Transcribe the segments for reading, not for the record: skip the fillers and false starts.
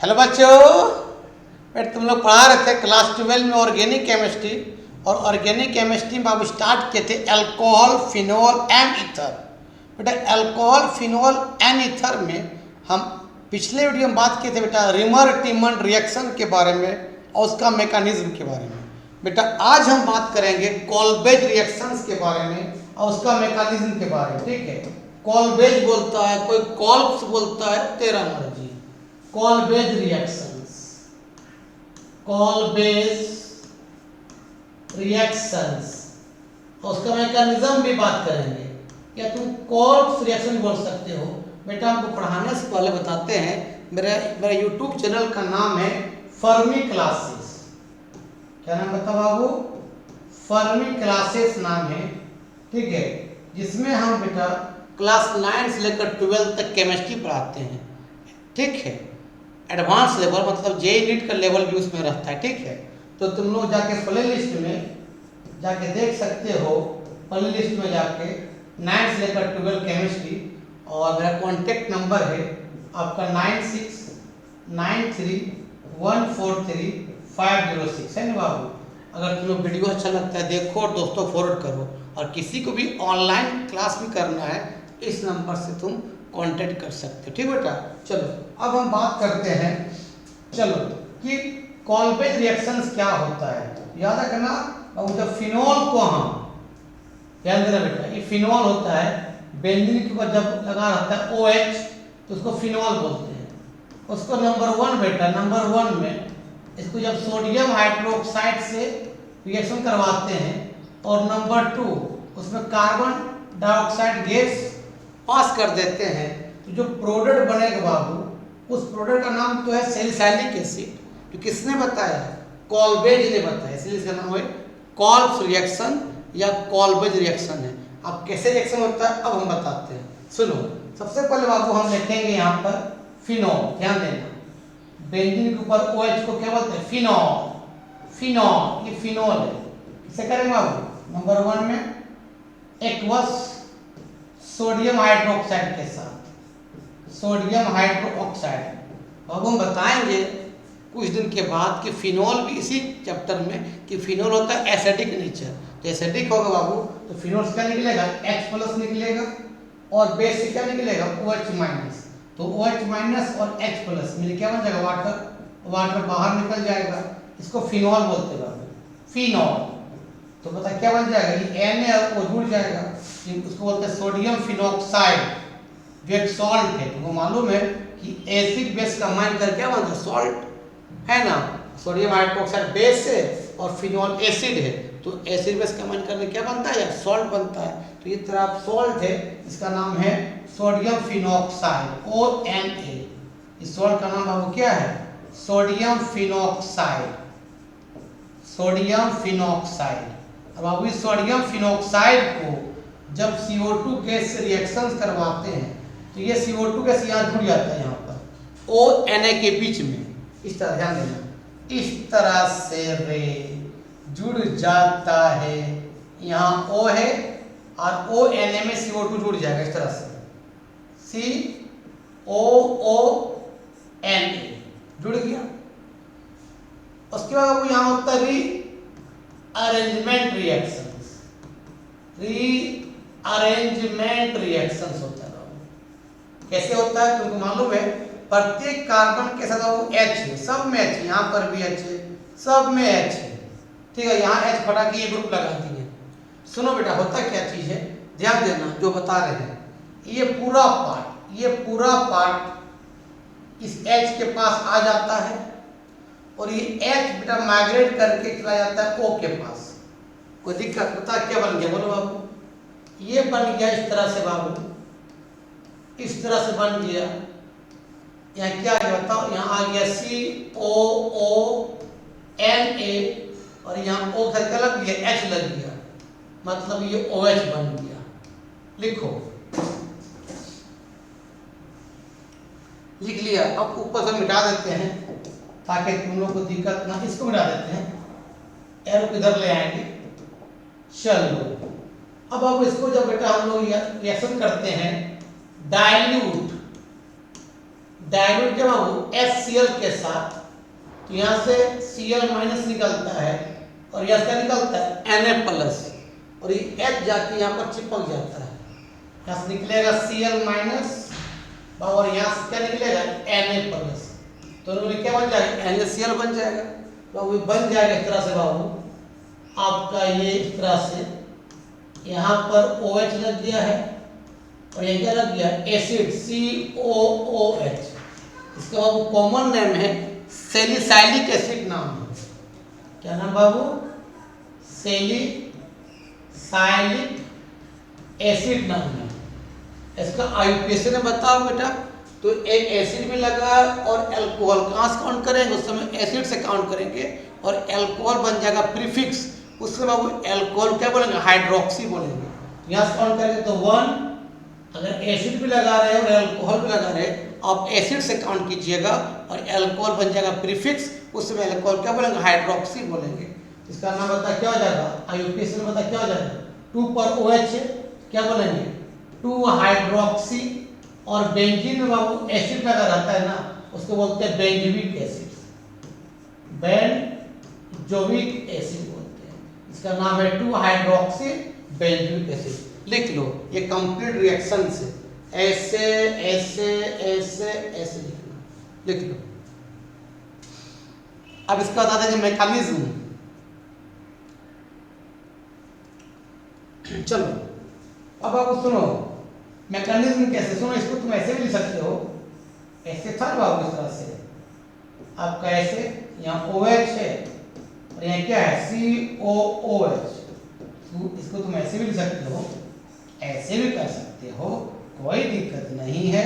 Hello बच्चों, बेटा तुम लोग पढ़ा रहे थे क्लास 12 में ऑर्गेनिक केमिस्ट्री। और ऑर्गेनिक केमिस्ट्री में आप स्टार्ट किए थे अल्कोहल, फिनोल एंड ईथर। बेटा अल्कोहल, फिनोल एंड ईथर में हम पिछले वीडियो में बात किए थे बेटा रिमर-टिमन रिएक्शन के बारे में और उसका मैकेनिज्म के बारे में। बेटा आज हम बात करेंगे कॉल्बेज रिएक्शंस के बारे में और उसका मैकेनिज्म के बारे में। ठीक है, कॉल्बेज बोलता है, कोई कॉल्ब्स बोलता है, तेरा मर्जी। कॉल्बेज रिएक्शंस, कॉल्बेज रिएक्शंस और उसका मैकेनिज्म भी बात करेंगे। या तुम कॉल्ब्स रिएक्शन बोल सकते हो। बेटा हमको पढ़ाने से पहले बताते हैं, मेरा यूट्यूब चैनल का नाम है फर्मी क्लासेस। क्या नाम बता बाबू? फर्मी क्लासेस नाम है। ठीक है, जिसमें हम बेटा क्लास 9 से लेकर 12 तक केमिस्ट्री पढ़ाते हैं। ठीक है, एडवांस लेवल मतलब जेईई नीट का लेवल भी उसमें रहता है। ठीक है, तो तुम लोग जाके प्ले लिस्ट में जाके देख सकते हो। प्ले लिस्ट में जाके 9 से लेकर 12 केमिस्ट्री और मेरा कॉन्टेक्ट नंबर है आपका 9693143506 है ना बाबू। अगर तुम्हें वीडियो अच्छा लगता है देखो और दोस्तों फॉरवर्ड करो। और किसी को भी ऑनलाइन क्लास भी करना है इस नंबर से तुम कांटेक्ट कर सकते हो। ठीक बेटा, चलो अब हम बात करते हैं चलो कि कॉल्बेज रिएक्शंस क्या होता है। याद रखना, जब फिनोल को हम ध्यान देना बेटा, ये फिनोल होता है, बेंजीन के ऊपर जब लगा रहता है OH तो उसको फिनोल बोलते हैं। उसको नंबर 1 बेटा, नंबर 1 में इसको जब सोडियम हाइड्रोक्साइड से रिएक्शन करवाते हैं और नंबर 2 उसमें कार्बन डाइऑक्साइड गैस पास कर देते हैं तो जो प्रोडक्ट बनेगा बाबू, उस प्रोडक्ट का नाम तो है सैलिसाइलिक एसिड। जो किसने बताया? कॉल्बेज ने बताया, इसलिए इसका नाम है कॉल्ब्स रिएक्शन या कॉल्बेज रिएक्शन है। अब कैसे रिएक्शन होता है अब हम बताते हैं। सुनो, सबसे पहले बाबू हम लिखेंगे यहाँ पर फिनोल। ध्यान देना, बेंजीन के ऊपर OH को क्या बोलते हैं? फिनोल। फिनोल, ये फिनोल है। किसे करेंगे बाबू? नंबर 1 में एक्वस सोडियम हाइड्रोक्साइड के साथ, सोडियम हाइड्रोक्साइड। अब हम बताएंगे कुछ दिन के बाद कि फिनोल भी इसी चैप्टर में कि फिनोल होता है एसिडिक नेचर। तो एसिडिक होगा बाबू तो फिनोल से क्या निकलेगा? H+ निकलेगा और बेस से क्या निकलेगा? OH-। तो OH- और H+ मिल क्या बन जाएगा? वाटर। वाटर बाहर निकल जाएगा, इसको फिनोल बोलते हैं बाबू, फिनोल। तो पता क्या बन जाएगा? ये Na और O जुड़ जाएगा, उसको बोलते हैं सोडियम फिनोक्साइड जो एक सॉल्ट है। तुमको मालूम है कि एसिड बेस कंबाइन करके क्या बनता है? सॉल्ट है ना। सोडियम हाइड्रोक्साइड बेस है और फिनोल एसिड है, तो एसिड बेस कंबाइन करके क्या बनता है? सॉल्ट बनता है। तो ये तरह सॉल्ट है, इसका नाम है सोडियम फिनोक्साइड ONA। इस सॉल्ट का नाम बाबू क्या है? Sodium phenoxide, sodium phenoxide. अब बाबू इस सोडियम फिनोक्साइड को जब CO2 गैस से रिएक्शंस करवाते हैं तो ये CO2 गैस यहाँ जुड़ जाता है, यहाँ पर ONA के बीच में। इस तरह ध्यान देना, इस तरह से रे जुड़ जाता है। यहाँ O है और ONA में CO2 जुड़ जाएगा इस तरह से, COONA जुड़ गया। उसके बाद आपको यहाँ होता है रीअरेंजमेंट रिएक्शंस। रीअरेंजमेंट रिएक्शंस होता है। कैसे होता है तुमको मालूम है? प्रत्येक कार्बन के साथ वो H है, सब में H है, यहाँ पर भी H है, सब में H है। ठीक है, यहाँ H फटा के ये ग्रुप लगा दिए। सुनो बेटा, होता क्या चीज है, ध्यान देना जो बता रहे हैं। ये पूरा पार्ट इस H के पास आ जाता है और ये H बेटा माइग्रेट करके चला जाता है O के पास। कोई दिक्कत? बता क्या बन गया बोलो बाबू? ये बन गया इस तरह से बाबू, इस तरह से बन गया। यहाँ क्या है बताओ? यहाँ आ गया COONA और यहाँ O क्या लग गया? H लग गया, मतलब ये OH बन गया। लिखो, लिख लिया। अब ऊपर से मिटा देते हैं ताकि तुम लोग को दिक्कत ना। इसको मिटा देते हैं, एरो किधर ले आएंगे। चलो अब इसको जब बेटा हम लोग रिएक्शन करते हैं डाइल्यूट डायल्यूट जब बाबू HCl के साथ, तो यहाँ से Cl माइनस निकलता है और यहाँ क्या निकलता है Na प्लस, और ये H जाके यहाँ पर चिपक जाता है, यहाँ से निकलेगा Cl माइनस और यहाँ से क्या निकलेगा Na प्लस, तो क्या बन जाएगा NaCl बन जाएगा बाबू, बन जाएगा इस तरह से बाबू आपका ये इस तरह से, यहाँ पर OH लग गया है और ये क्या लग गया एसिड COOH, इसका बाबू कॉमन नेम है सैलिसाइलिक एसिड नाम है, क्या नाम बाबू सैलिसाइलिक एसिड नाम है इसका। IUPAC ने बताओ बेटा, तो एक एसिड भी लगा और अल्कोहल कहाँ से काउंट करेंगे, उस समय एसिड से काउंट करेंगे और अल्कोहल बन जाएगा प्रीफिक्स, उससे बाबू अल्कोहल क्या बोलेंगे हाइड्रोक्सी बोलेंगे, यहाँ से काउंट करेंगे तो 1। अगर एसिड भी लगा रहे और अल्कोहल भी लगा रहे, आप एसिड से काउंट कीजिएगा और अल्कोहल बन जाएगा प्रीफिक्स, उस समय अल्कोहल क्या बोलेंगे हाइड्रोक्सी बोलेंगे। इसका नाम बता क्या हो जाएगा, IUPAC में बता क्या हो जाएगा 2 पर OH क्या बोलेंगे 2 हाइड्रोक्सी, और बेंजीन में बाबू एसिड लगा रहता है ना, उसको बोलते हैं बेंजोइक एसिड, बेंजोइक एसिड बोलते हैं, इसका नाम है 2 हाइड्रोक्सी बेंजोइक एसिड। लिख लो ये कंप्लीट रिएक्शन से ऐसे ऐसे ऐसे ऐसे लिखना, लिख लो। अब इसका बता देंगे मैकेनिज्म, चलो अब आप सुनो मैकेनिज्म कैसे, सुनो इसको तुम ऐसे भी लिख सकते हो, ऐसे था बाबू इस तरह से आपका ऐसे, यहाँ OH है और यहाँ क्या है COOH, इसको तुम ऐसे भी लिख सकते हो, ऐसे भी कर सकते हो, कोई दिक्कत नहीं है।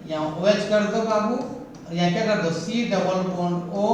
यहाँ OH कर दो बाबू और यहाँ क्या कर दो C double bond O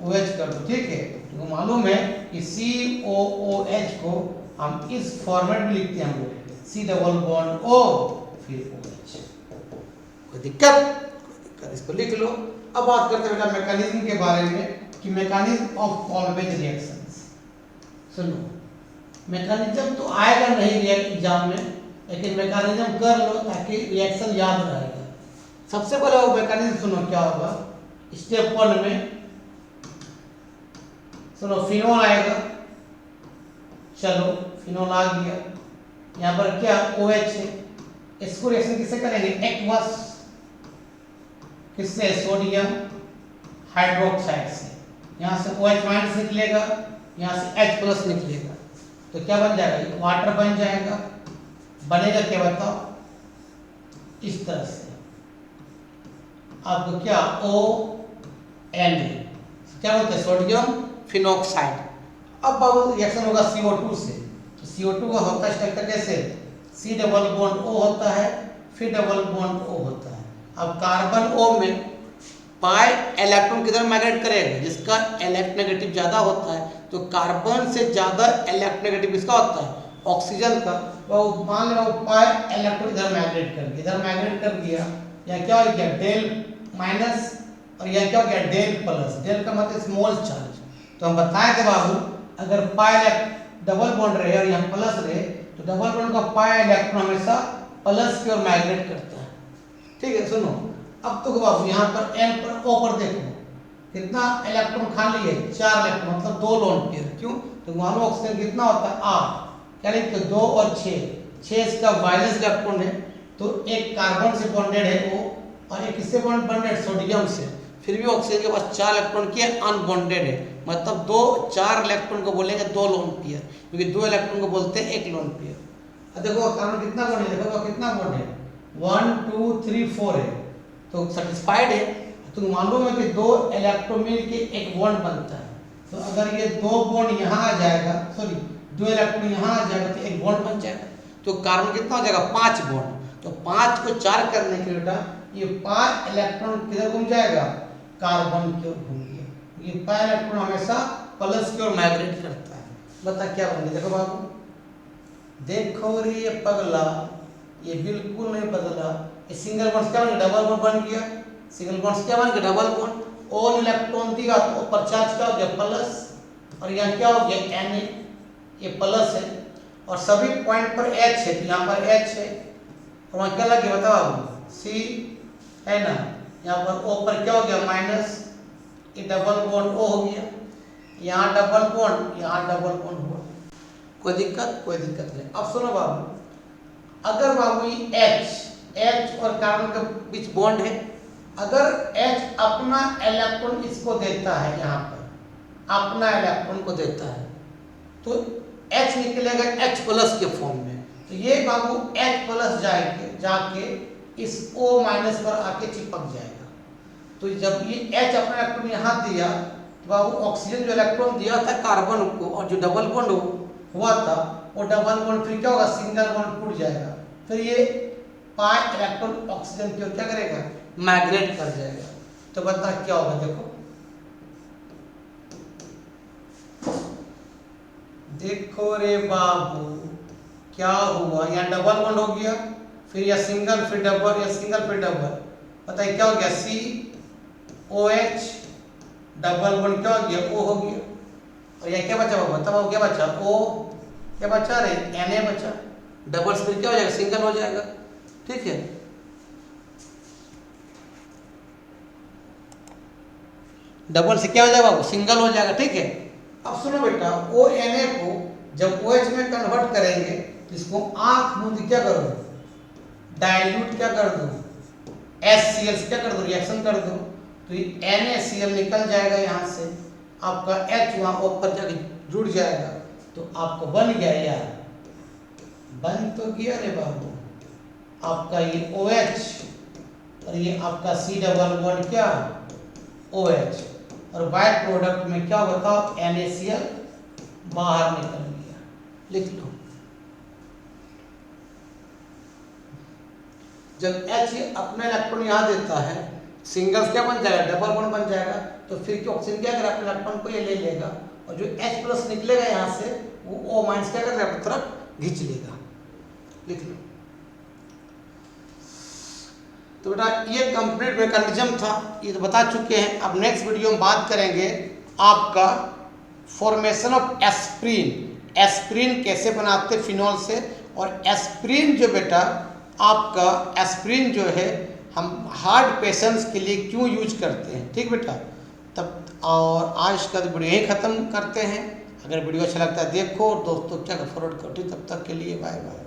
OH कर दो, ठीक है। तो मालूम है कि COOH को हम इस फॉर्मेट में लिखते हैं, हम लोग C डबल बॉन्ड O फिर OH, कोई दिक्कत, इसको लिख लो। अब बात करते हैं बेटा मैकेनिज्म के बारे में कि मैकेनिज्म ऑफ कॉल्वेज रिएक्शंस। सुनो मैकेनिज्म तो आएगा नहीं एग्जाम में, लेकिन मैकेनिज्म कर लो ताकि रिएक्शन याद रहेगा। सबसे पहले वो मैकेनिज्म सुनो क्या होगा, स्टेप 1 में सुनो फिनोल आएगा, चलो फिनोल आ गया, यहाँ पर क्या OH है, इसको रिएक्शन किससे करेंगे एक्वस, किससे सोडियम हाइड्रोक्साइड से, यहाँ से OH माइनस निकलेगा, यहाँ से H प्लस निकलेगा, तो क्या बन जाएगा वाटर बन जाएगा, बनेगा क्या बताओ इस तरह से आपको क्या ONA क्या बोलते हैं सोडियम फिनोक्साइड। अब बाबू रिएक्शन होगा CO2 से, तो CO2 का होता है स्ट्रक्चर कैसे C डबल बॉन्ड O होता है फिर डबल बॉन्ड O होता है। अब कार्बन O में पाई इलेक्ट्रॉन किधर माइग्रेट करेगा, जिसका इलेक्ट्रोनेगेटिव ज्यादा होता है, तो कार्बन से ज्यादा इलेक्ट्रोनेगेटिव किसका होता है ऑक्सीजन का, वो मान लो पाई इलेक्ट्रॉन इधर माइग्रेट कर दिया, या क्या हो गया डेल माइनस और यह क्या हो गया डेल प्लस, डेल का मतलब स्मॉल चार्ज। तो हम बताए थे बाबू अगर पाई डबल बॉन्ड रहे और यहाँ प्लस रहे, तो डबल बॉन्ड का पाई इलेक्ट्रॉन हमेशा प्लस की ओर माइग्रेट करता है, ठीक है। सुनो अब तो बाबू यहाँ पर N पर O पर देखो कितना इलेक्ट्रॉन खाली है 4 इलेक्ट्रॉन, मतलब 2 लोन पेयर, क्यों तो मानो ऑक्सीजन कितना होता है 8, क्या लिखते 2 और 6 इसका वायलेंस इलेक्ट्रॉन है, तो एक कार्बन से बॉन्डेड है वो और एक किससे बॉन्डेड सोडियम से, फिर भी ऑक्सीजन के पास 4 इलेक्ट्रॉन की अनबॉन्डेड है, मतलब 4 इलेक्ट्रॉन को बोलेंगे 2 लोन पेयर, क्योंकि 2 इलेक्ट्रॉन को बोलते हैं 1 लोन पेयर। अब देखो कार्बन कितना बॉन्ड है, देखो कितना बॉन्ड है 1 2 3 4 है, तो सेटिस्फाइड है। तो मालूम है कि 2 इलेक्ट्रॉन मिल के एक बॉन्ड बनता है, तो अगर ये 2 बॉन्ड यहाँ आ जाएगा, सॉरी 2 इलेक्ट्रॉन यहाँ आ जाएगा तो एक बॉन्ड बन जाएगा, तो कार्बन कितना हो जाएगा 5 बॉन्ड, तो 5 को 4 करने के बेटा ये 5 इलेक्ट्रॉन किधर घूम जाएगा कार्बन की ओर घूम गया, ये 5 इलेक्ट्रॉन हमेशा प्लस की ओर माइग्रेट करता है। बता क्या बन गया, देखो बाबू देखो रे ये पगला, ये बिल्कुल नहीं बदला, ये सिंगल बॉन्ड क्या बन गया डबल बॉन्ड बन गया, सिंगल बॉन्ड क्या बन गया डबल बॉन्ड, और इलेक्ट्रॉन दिया तो ऊपर चार्ज क्या हो गया प्लस, और यहाँ क्या हो गया Na, ये प्लस है, और सभी पॉइंट पर H है, तो यहाँ पर H है, और वहाँ क्या लगे बताओ बाबू C है ना, यहाँ पर O पर क्या हो गया माइनस, ये डबल बॉन्ड O हो गया, यहाँ डबल बॉन्ड, यहाँ डबल बॉन्ड हुआ। कोई दिक्कत? कोई दिक्कत नहीं। अब सुनो बाबू, अगर बाबू ये H और कार्बन के बीच बॉन्ड है, अगर H अपना इलेक्ट्रॉन इसको देता है, यहाँ पर अपना इलेक्ट्रॉन को देता है, तो H निकलेगा H प्लस के फॉर्म में। तो ये बाबू H प्लस जाके इस O माइनस पर आके चिपक जाएगा। तो जब ये H अपना इलेक्ट्रॉन यहाँ दिया, तो बाबू ऑक्सीजन जो इलेक्ट्रॉन दिया था कार्बन को, और जो डबल बॉन्ड हुआ था, वो डबल बॉन्ड फिर क्या होगा, सिंगल बॉन्ड टूट जाएगा। फिर ये पाई इलेक्ट्रॉन ऑक्सीजन की ओर क्या करेगा, माइग्रेट कर जाएगा। तो बता क्या होगा, देखो देखो रे बाबू क्या हुआ, यहाँ डबल बॉन्ड हो गया, फिर या सिंगल फिर डबल, या सिंगल फिर डबल, पता है क्या हो गया, COH डबल बॉन्ड क्या हो गया, O हो गया। और यहाँ क्या बचा बाबू, बताओ क्या बचा, O क्या बचा रे, Na बचा। डबल से फिर क्या हो जाएगा, सिंगल हो जाएगा। ठीक है, डबल से क्या हो जाएगा बाबू, सिंगल हो जाएगा। ठीक है, अब सुनो बेटा, ONA को जब OH में कन्वर्ट करेंगे तो इसको आंख मूंद क्या करो, डाइल्यूट क्या कर दो, HCl से क्या कर दो, रिएक्शन कर दो, तो ये NaCl निकल जाएगा यहाँ से, आपका H वहाँ ऊपर जाके जुड़ जाएगा, तो आपको बन गया यार, बन तो गया रे बाबू, आपका ये OH और ये आपका C डबल बॉन्ड क्या, OH, और बाय प्रोडक्ट में क्या बताओ, NaCl बाहर निकल गया। लिख लो, जब H अपना इलेक्ट्रॉन यहाँ देता है, सिंगल क्या बन जाएगा, डबल बॉन्ड बन जाएगा, तो फिर क्या ऑक्सीजन क्या करेगा, अपने इलेक्ट्रॉन को ये ले लेगा, और जो H प्लस निकलेगा यहाँ से, वो O माइनस क्या करेगा, अपनी तरफ खींच लेगा। लिख लो। तो बेटा ये कंप्लीट मैकेनिज्म था, ये तो बता चुके हैं। अब नेक्स्ट वीडियो में बात करेंगे आपका फॉर्मेशन ऑफ एस्प्रीन, एस्प्रीन कैसे बनाते फिनॉल से, और एस्प्रीन जो बेटा आपका एस्प्रीन जो है हम हार्ट पेशेंट्स के लिए क्यों यूज करते हैं। ठीक बेटा, तब और आज का वीडियो यही ख़त्म करते हैं। अगर वीडियो अच्छा लगता है देखो, और दोस्तों क्या फॉरवर्ड करो। तब तक के लिए बाय बाय।